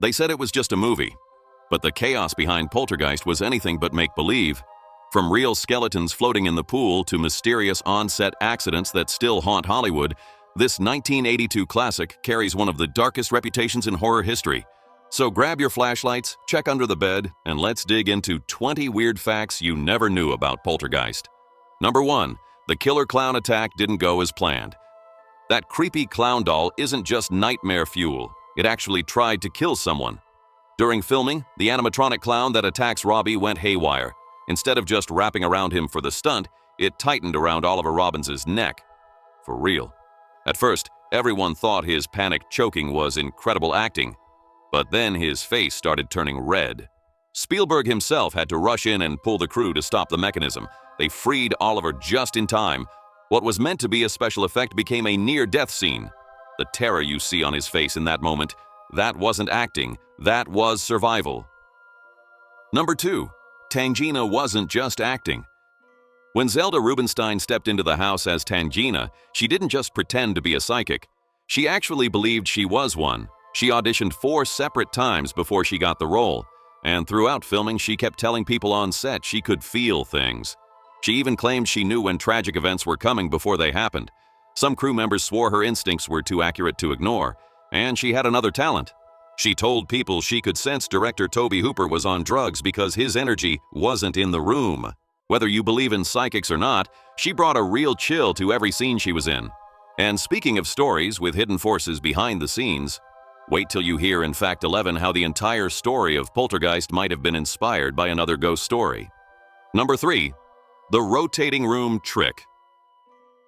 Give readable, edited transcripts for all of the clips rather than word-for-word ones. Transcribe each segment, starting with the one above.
They said it was just a movie, but the chaos behind Poltergeist was anything but make-believe. From real skeletons floating in the pool to mysterious on-set accidents that still haunt Hollywood, this 1982 classic carries one of the darkest reputations in horror history. So grab your flashlights, check under the bed, and let's dig into 20 weird facts you never knew about Poltergeist. Number 1. The killer clown attack didn't go as planned. That creepy clown doll isn't just nightmare fuel. It actually tried to kill someone. During filming, the animatronic clown that attacks Robbie went haywire. Instead of just wrapping around him for the stunt, it tightened around Oliver Robbins' neck. For real. At first, everyone thought his panicked choking was incredible acting. But then his face started turning red. Spielberg himself had to rush in and pull the crew to stop the mechanism. They freed Oliver just in time. What was meant to be a special effect became a near-death scene. The terror you see on his face in that moment, that wasn't acting, that was survival. Number 2. Tangina wasn't just acting. When Zelda Rubinstein stepped into the house as Tangina, she didn't just pretend to be a psychic. She actually believed she was one. She auditioned 4 separate times before she got the role, and throughout filming she kept telling people on set she could feel things. She even claimed she knew when tragic events were coming before they happened. Some crew members swore her instincts were too accurate to ignore, and she had another talent. She told people she could sense director Tobe Hooper was on drugs because his energy wasn't in the room. Whether you believe in psychics or not, she brought a real chill to every scene she was in. And speaking of stories with hidden forces behind the scenes, wait till you hear in Fact 11 how the entire story of Poltergeist might have been inspired by another ghost story. Number 3. The rotating room trick.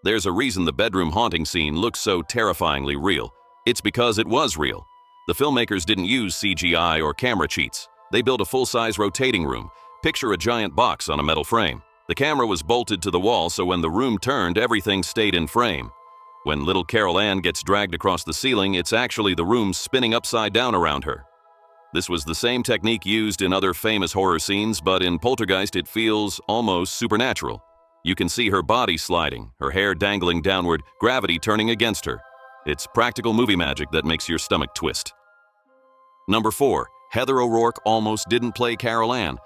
There's a reason the bedroom haunting scene looks so terrifyingly real. It's because it was real. The filmmakers didn't use CGI or camera cheats. They built a full-size rotating room. Picture a giant box on a metal frame. The camera was bolted to the wall, so when the room turned, everything stayed in frame. When little Carol Ann gets dragged across the ceiling, it's actually the room spinning upside down around her. This was the same technique used in other famous horror scenes, but in Poltergeist it feels almost supernatural. You can see her body sliding, her hair dangling downward, gravity turning against her. It's practical movie magic that makes your stomach twist. Number 4. Heather O'Rourke almost didn't play Carol Ann.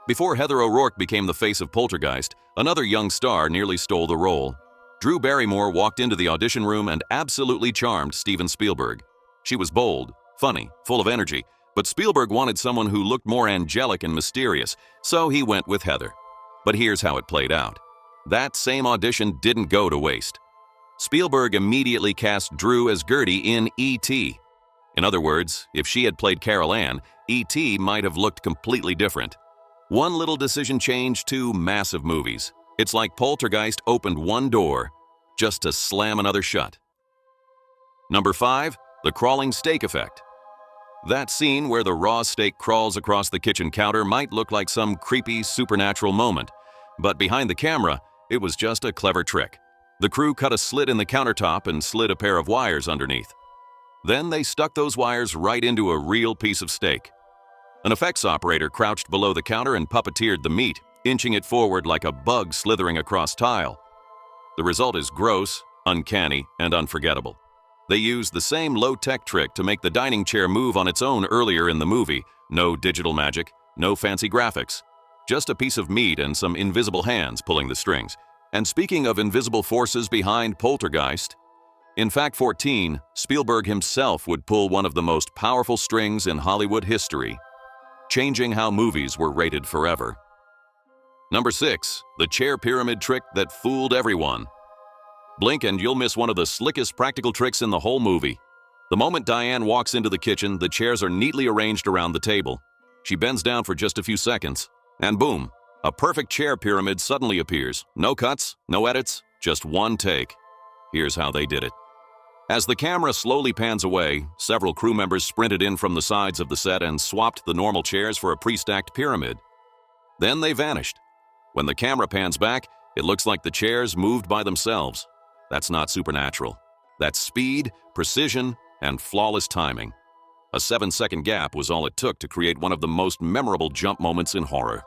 Before Heather O'Rourke became the face of Poltergeist, another young star nearly stole the role. Drew Barrymore walked into the audition room and absolutely charmed Steven Spielberg. She was bold, funny, full of energy, but Spielberg wanted someone who looked more angelic and mysterious, so he went with Heather. But here's how it played out. That same audition didn't go to waste. Spielberg immediately cast Drew as Gertie in E.T. In other words, if she had played Carol Ann, E.T. might have looked completely different. One little decision changed 2 massive movies. It's like Poltergeist opened one door, just to slam another shut. Number 5. The crawling steak effect. That scene where the raw steak crawls across the kitchen counter might look like some creepy supernatural moment, but behind the camera, it was just a clever trick. The crew cut a slit in the countertop and slid a pair of wires underneath. Then they stuck those wires right into a real piece of steak. An effects operator crouched below the counter and puppeteered the meat, inching it forward like a bug slithering across tile. The result is gross, uncanny, and unforgettable. They used the same low-tech trick to make the dining chair move on its own earlier in the movie. No digital magic, no fancy graphics. Just a piece of meat and some invisible hands pulling the strings. And speaking of invisible forces behind Poltergeist, in Fact 14, Spielberg himself would pull one of the most powerful strings in Hollywood history, changing how movies were rated forever. Number 6. The chair pyramid trick that fooled everyone. Blink and you'll miss one of the slickest practical tricks in the whole movie. The moment Diane walks into the kitchen, the chairs are neatly arranged around the table. She bends down for just a few seconds, and boom, a perfect chair pyramid suddenly appears. No cuts, no edits, just one take. Here's how they did it. As the camera slowly pans away, several crew members sprinted in from the sides of the set and swapped the normal chairs for a pre-stacked pyramid. Then they vanished. When the camera pans back, it looks like the chairs moved by themselves. That's not supernatural. That's speed, precision, and flawless timing. A 7-second gap was all it took to create one of the most memorable jump moments in horror.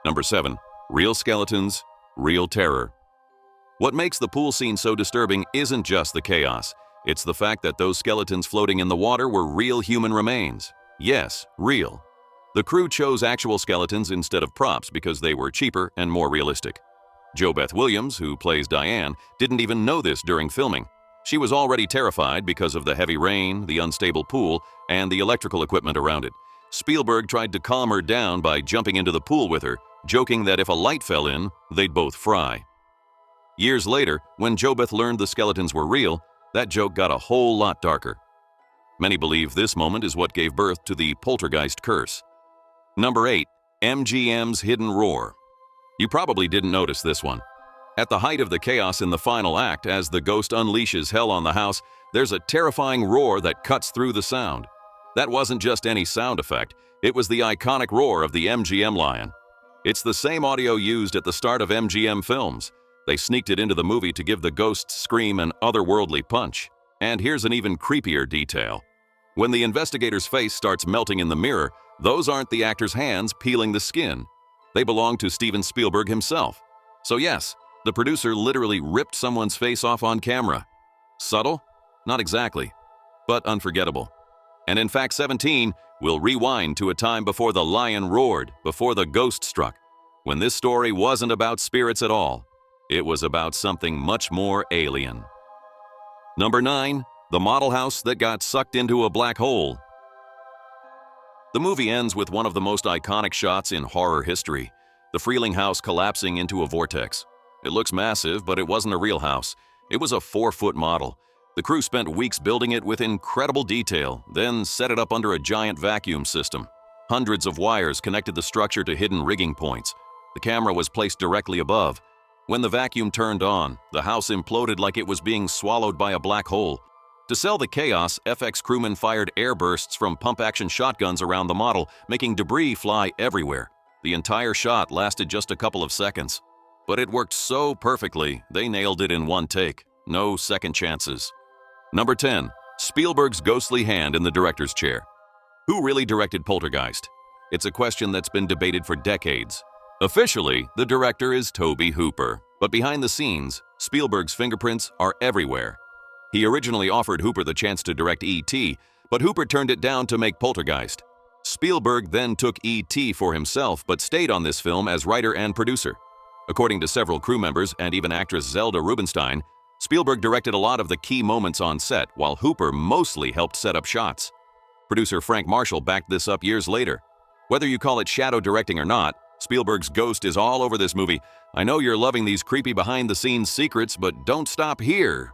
Number 7. Real skeletons, real terror. What makes the pool scene so disturbing isn't just the chaos. It's the fact that those skeletons floating in the water were real human remains. Yes, real. The crew chose actual skeletons instead of props because they were cheaper and more realistic. Jo Beth Williams, who plays Diane, didn't even know this during filming. She was already terrified because of the heavy rain, the unstable pool, and the electrical equipment around it. Spielberg tried to calm her down by jumping into the pool with her, joking that if a light fell in, they'd both fry. Years later, when Jo Beth learned the skeletons were real, that joke got a whole lot darker. Many believe this moment is what gave birth to the Poltergeist curse. Number 8. MGM's Hidden Roar. You probably didn't notice this one. At the height of the chaos in the final act, as the ghost unleashes hell on the house, there's a terrifying roar that cuts through the sound. That wasn't just any sound effect, it was the iconic roar of the MGM lion. It's the same audio used at the start of MGM films. They sneaked it into the movie to give the ghost's scream an otherworldly punch. And here's an even creepier detail. When the investigator's face starts melting in the mirror, those aren't the actor's hands peeling the skin. They belong to Steven Spielberg himself. So yes, the producer literally ripped someone's face off on camera. Subtle? Not exactly, but unforgettable. And in Fact 17, we'll rewind to a time before the lion roared, before the ghost struck, when this story wasn't about spirits at all. It was about something much more alien. Number 9. The model house that got sucked into a black hole. The movie ends with one of the most iconic shots in horror history, the Freeling house collapsing into a vortex. It looks massive, but it wasn't a real house. It was a 4-foot model. The crew spent weeks building it with incredible detail, then set it up under a giant vacuum system. Hundreds of wires connected the structure to hidden rigging points. The camera was placed directly above. When the vacuum turned on, the house imploded like it was being swallowed by a black hole. To sell the chaos, FX crewmen fired air bursts from pump-action shotguns around the model, making debris fly everywhere. The entire shot lasted just a couple of seconds. But it worked so perfectly, they nailed it in one take. No second chances. Number 10. Spielberg's ghostly hand in the director's chair. Who really directed Poltergeist? It's a question that's been debated for decades. Officially, the director is Tobe Hooper, but behind the scenes, Spielberg's fingerprints are everywhere. He originally offered Hooper the chance to direct E.T., but Hooper turned it down to make Poltergeist. Spielberg then took E.T. for himself, but stayed on this film as writer and producer. According to several crew members and even actress Zelda Rubinstein, Spielberg directed a lot of the key moments on set, while Hooper mostly helped set up shots. Producer Frank Marshall backed this up years later. Whether you call it shadow directing or not, Spielberg's ghost is all over this movie. I know you're loving these creepy behind-the-scenes secrets, but don't stop here.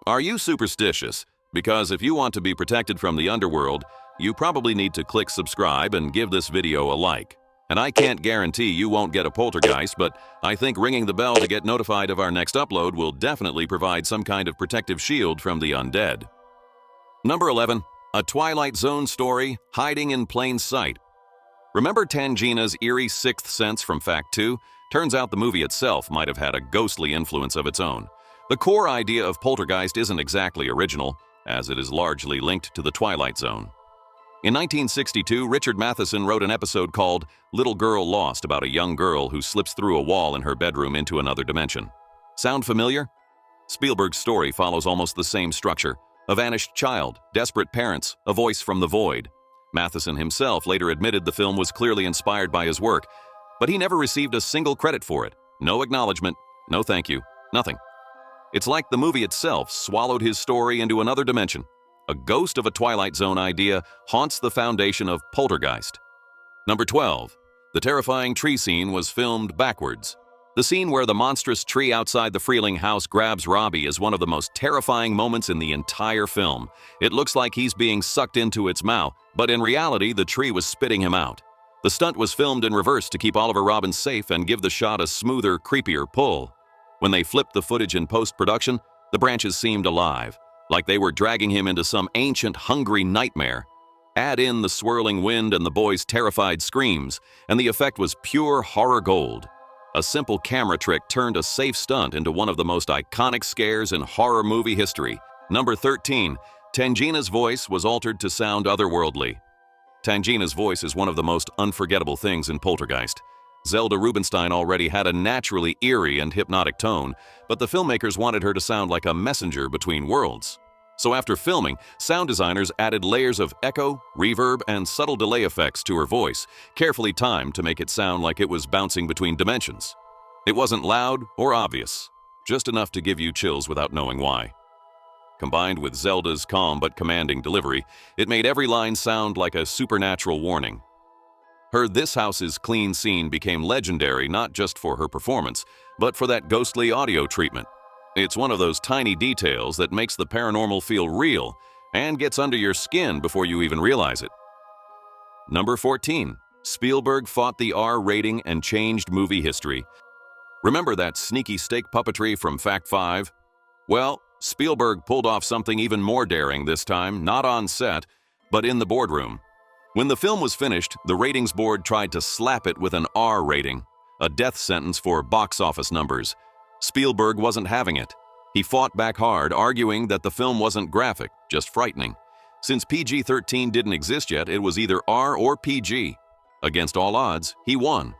Are you superstitious? Because if you want to be protected from the underworld, you probably need to click subscribe and give this video a like. And I can't guarantee you won't get a poltergeist, but I think ringing the bell to get notified of our next upload will definitely provide some kind of protective shield from the undead. Number 11. A Twilight Zone story hiding in plain sight. Remember Tangina's eerie sixth sense from Fact 2? Turns out the movie itself might have had a ghostly influence of its own. The core idea of Poltergeist isn't exactly original, as it is largely linked to the Twilight Zone. In 1962, Richard Matheson wrote an episode called Little Girl Lost about a young girl who slips through a wall in her bedroom into another dimension. Sound familiar? Spielberg's story follows almost the same structure. A vanished child, desperate parents, a voice from the void. Matheson himself later admitted the film was clearly inspired by his work, but he never received a single credit for it. No acknowledgement, no thank you, nothing. It's like the movie itself swallowed his story into another dimension. A ghost of a Twilight Zone idea haunts the foundation of Poltergeist. Number 12. The terrifying tree scene was filmed backwards. The scene where the monstrous tree outside the Freeling house grabs Robbie is one of the most terrifying moments in the entire film. It looks like he's being sucked into its mouth, but in reality, the tree was spitting him out. The stunt was filmed in reverse to keep Oliver Robbins safe and give the shot a smoother, creepier pull. When they flipped the footage in post-production, the branches seemed alive, like they were dragging him into some ancient, hungry nightmare. Add in the swirling wind and the boy's terrified screams, and the effect was pure horror gold. A simple camera trick turned a safe stunt into one of the most iconic scares in horror movie history. Number 13. Tangina's voice was altered to sound otherworldly. Tangina's voice is one of the most unforgettable things in Poltergeist. Zelda Rubinstein already had a naturally eerie and hypnotic tone, but the filmmakers wanted her to sound like a messenger between worlds. So after filming, sound designers added layers of echo, reverb, and subtle delay effects to her voice, carefully timed to make it sound like it was bouncing between dimensions. It wasn't loud or obvious, just enough to give you chills without knowing why. Combined with Zelda's calm but commanding delivery, it made every line sound like a supernatural warning. Her "This House is Clean" scene became legendary not just for her performance, but for that ghostly audio treatment. It's one of those tiny details that makes the paranormal feel real and gets under your skin before you even realize it. Number 14. Spielberg fought the R rating and changed movie history. Remember that sneaky steak puppetry from Fact 5? Well, Spielberg pulled off something even more daring this time, not on set, but in the boardroom. When the film was finished, the ratings board tried to slap it with an R rating, a death sentence for box office numbers. Spielberg wasn't having it. He fought back hard, arguing that the film wasn't graphic, just frightening. Since PG-13 didn't exist yet, it was either R or PG. Against all odds, he won.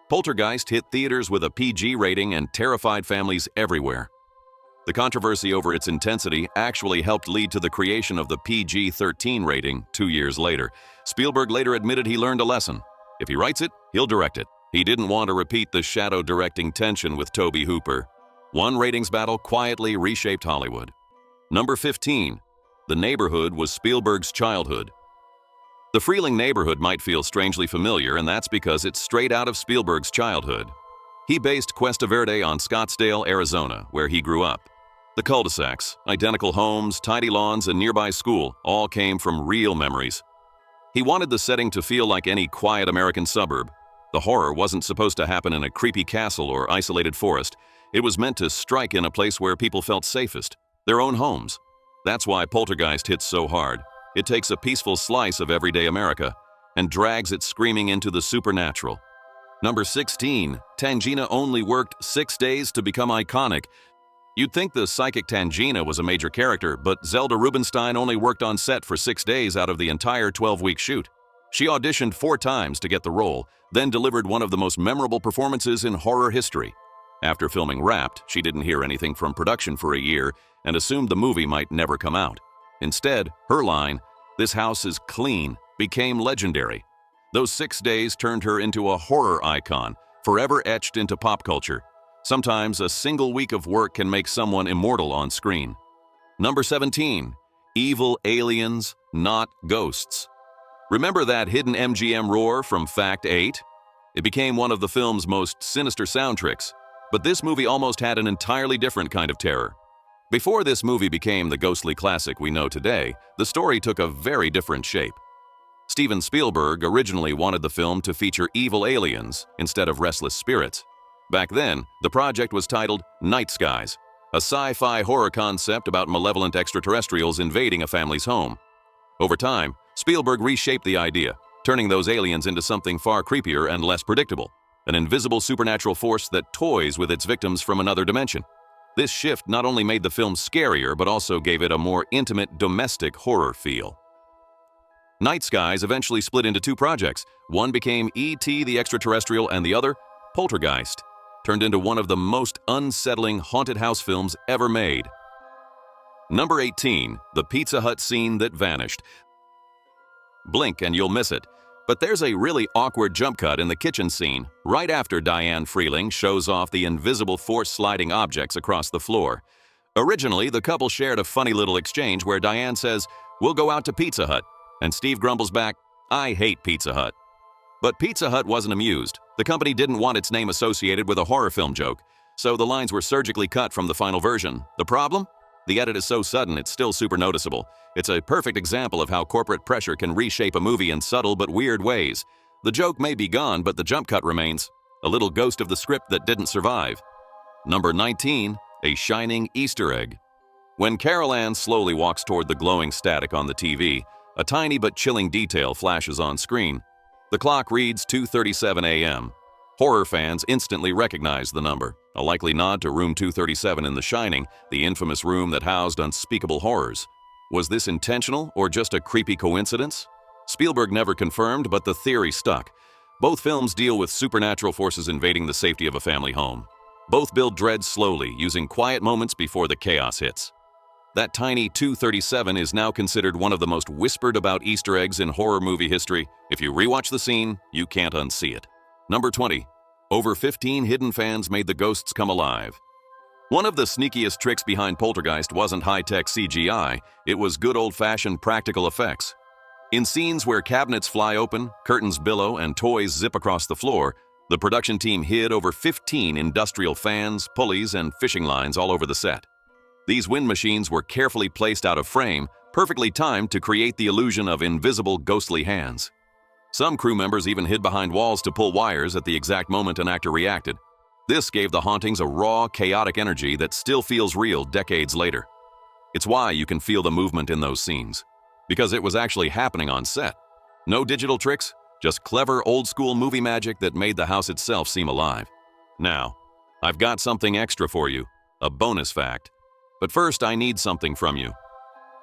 Poltergeist hit theaters with a PG rating and terrified families everywhere. The controversy over its intensity actually helped lead to the creation of the PG-13 rating 2 years later. Spielberg later admitted he learned a lesson. If he writes it, he'll direct it. He didn't want to repeat the shadow directing tension with Tobe Hooper. One ratings battle quietly reshaped Hollywood. Number 15. The Neighborhood was Spielberg's childhood. The Freeling neighborhood might feel strangely familiar, and that's because it's straight out of Spielberg's childhood. He based Cuesta Verde on Scottsdale, Arizona, where he grew up. The cul-de-sacs, identical homes, tidy lawns, and nearby school all came from real memories. He wanted the setting to feel like any quiet American suburb. The horror wasn't supposed to happen in a creepy castle or isolated forest. It was meant to strike in a place where people felt safest, their own homes. That's why Poltergeist hits so hard. It takes a peaceful slice of everyday America and drags it screaming into the supernatural. Number 16. Tangina only worked 6 days to become iconic. You'd think the psychic Tangina was a major character, but Zelda Rubinstein only worked on set for 6 days out of the entire 12-week shoot. She auditioned 4 times to get the role, then delivered one of the most memorable performances in horror history. After filming Wrapped, she didn't hear anything from production for a year and assumed the movie might never come out. Instead, her line, "This house is clean," became legendary. Those 6 days turned her into a horror icon, forever etched into pop culture. Sometimes a single week of work can make someone immortal on screen. Number 17. Evil aliens, not ghosts. Remember that hidden MGM roar from Fact 8? It became one of the film's most sinister sound tricks, but this movie almost had an entirely different kind of terror. Before this movie became the ghostly classic we know today, the story took a very different shape. Steven Spielberg originally wanted the film to feature evil aliens instead of restless spirits. Back then, the project was titled Night Skies, a sci-fi horror concept about malevolent extraterrestrials invading a family's home. Over time, Spielberg reshaped the idea, turning those aliens into something far creepier and less predictable, an invisible supernatural force that toys with its victims from another dimension. This shift not only made the film scarier, but also gave it a more intimate, domestic horror feel. Night Skies eventually split into 2 projects. One became E.T. the Extraterrestrial and the other, Poltergeist, turned into one of the most unsettling haunted house films ever made. Number 18. The Pizza Hut scene that vanished. Blink and you'll miss it. But there's a really awkward jump cut in the kitchen scene, right after Diane Freeling shows off the invisible force sliding objects across the floor. Originally, the couple shared a funny little exchange where Diane says, "We'll go out to Pizza Hut," and Steve grumbles back, "I hate Pizza Hut." But Pizza Hut wasn't amused. The company didn't want its name associated with a horror film joke, so the lines were surgically cut from the final version. The problem? The edit is so sudden it's still super noticeable. It's a perfect example of how corporate pressure can reshape a movie in subtle but weird ways. The joke may be gone, but the jump cut remains, a little ghost of the script that didn't survive. Number 19. A shining Easter egg. When Carol Ann slowly walks toward the glowing static on the TV, a tiny but chilling detail flashes on screen. The clock reads 2:37 a.m. Horror fans instantly recognize the number, a likely nod to room 237 in The Shining, the infamous room that housed unspeakable horrors. Was this intentional or just a creepy coincidence? Spielberg never confirmed, but the theory stuck. Both films deal with supernatural forces invading the safety of a family home. Both build dread slowly, using quiet moments before the chaos hits. That tiny 237 is now considered one of the most whispered about Easter eggs in horror movie history. If you rewatch the scene, you can't unsee it. Number 20. Over 15 hidden fans made the ghosts come alive. One of the sneakiest tricks behind Poltergeist wasn't high-tech CGI, it was good old-fashioned practical effects. In scenes where cabinets fly open, curtains billow, and toys zip across the floor, the production team hid over 15 industrial fans, pulleys, and fishing lines all over the set. These wind machines were carefully placed out of frame, perfectly timed to create the illusion of invisible, ghostly hands. Some crew members even hid behind walls to pull wires at the exact moment an actor reacted. This gave the hauntings a raw, chaotic energy that still feels real decades later. It's why you can feel the movement in those scenes, because it was actually happening on set. No digital tricks, just clever old-school movie magic that made the house itself seem alive. Now, I've got something extra for you, a bonus fact. But first, I need something from you.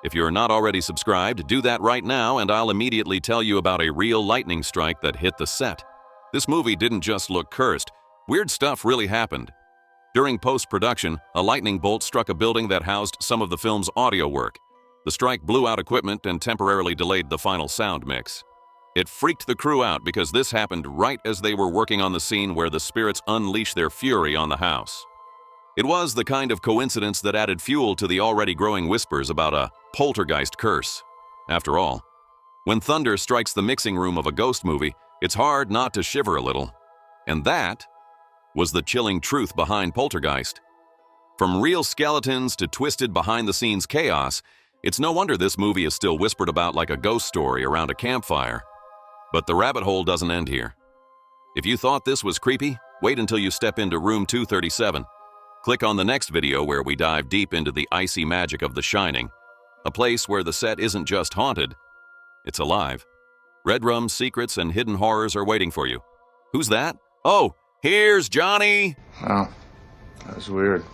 If you're not already subscribed, do that right now and I'll immediately tell you about a real lightning strike that hit the set. This movie didn't just look cursed. Weird stuff really happened. During post-production, a lightning bolt struck a building that housed some of the film's audio work. The strike blew out equipment and temporarily delayed the final sound mix. It freaked the crew out because this happened right as they were working on the scene where the spirits unleashed their fury on the house. It was the kind of coincidence that added fuel to the already growing whispers about a poltergeist curse. After all, when thunder strikes the mixing room of a ghost movie, it's hard not to shiver a little. And that was the chilling truth behind Poltergeist. From real skeletons to twisted behind-the-scenes chaos, it's no wonder this movie is still whispered about like a ghost story around a campfire. But the rabbit hole doesn't end here. If you thought this was creepy, wait until you step into room 237. Click on the next video where we dive deep into the icy magic of The Shining, a place where the set isn't just haunted, it's alive. Red Rum's secrets and hidden horrors are waiting for you. Who's that? Oh, here's Johnny! Wow, that was weird.